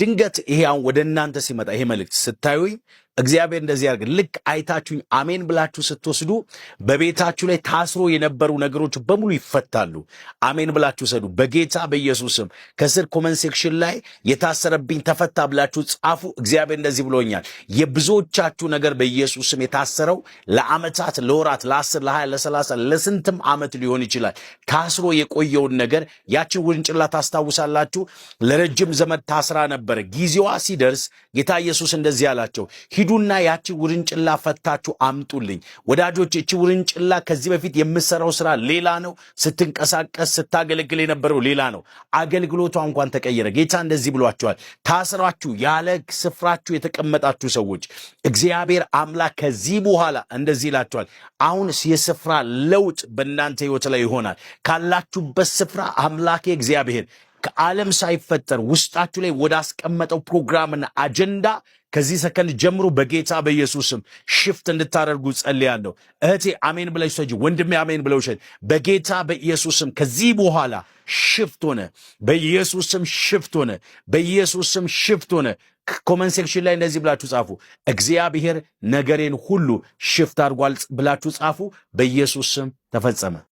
ድንገት ይሄ አሁን ወደ እናንተ ሲመጣ ይሄ መልእክት ስታዩኝ እግዚአብሔር እንደዚህ ያርግ። ልክ አይታችሁኝ አሜን ብላችሁ ስትወስዱ በቤታችሁ ላይ ታስሮ የነበሩ ነገሮች በሙሉ ይፈታሉ። አሜን ብላችሁ ሰዱ። በጌታ በኢየሱስም ከስር ኮመንት ሴክሽን ላይ የታሰረብኝ ተፈታ ብላችሁ ጻፉ። እግዚአብሔር እንደዚህ ብሎኛል። የብዙዎቻችሁ ነገር በኢየሱስም የታሰረው ለዓመታት፣ ለወራት፣ ለ10፣ ለ20፣ ለ30 ለስንትም ዓመት ሊሆን ይችላል። ታስሮ የቆየውን ነገር ያችን ውርንጭላ ታስታውሳላችሁ። ለረጅም ዘመን ታስራ ነበረ። ጊዜዋ ሲደርስ ጌታ ኢየሱስ እንደዚህ አላቸው፣ ሂዱና ያቺ ውርንጭላ ፈታችሁ አምጡልኝ። ወዳጆች እቺ ውርንጭላ ከዚህ በፊት የምሰራው ስራ ሌላ ነው። ስትንቀሳቀስ ስታገለግል የነበረው ሌላ ነው። አገልግሎቷ እንኳን ተቀየረ። ጌታ እንደዚህ ብሏቸዋል። ታስራችሁ ያለ ስፍራችሁ የተቀመጣችሁ ሰዎች እግዚአብሔር አምላክ ከዚህ በኋላ እንደዚህ ይላቸዋል። አሁን የስፍራ ለውጥ በእናንተ ህይወት ላይ ይሆናል። ካላችሁበት ስፍራ አምላኬ እግዚአብሔር ከዓለም ሳይፈጠር ውስጣችሁ ላይ ወደ አስቀመጠው ፕሮግራምና አጀንዳ ከዚህ ሰከንድ ጀምሮ በጌታ በኢየሱስም ሽፍት እንድታደርጉ ጸልያለሁ። እህቴ አሜን ብለሽ ሰጂ፣ ወንድሜ አሜን ብለው ሸኝ። በጌታ በኢየሱስም ከዚህ በኋላ ሽፍት ሆነ። በኢየሱስም ሽፍት ሆነ። በኢየሱስም ሽፍት ሆነ። ኮመንት ሴክሽን ላይ እንደዚህ ብላችሁ ጻፉ። እግዚአብሔር ነገሬን ሁሉ ሽፍት አድርጓል ብላችሁ ጻፉ። በኢየሱስም ተፈጸመ።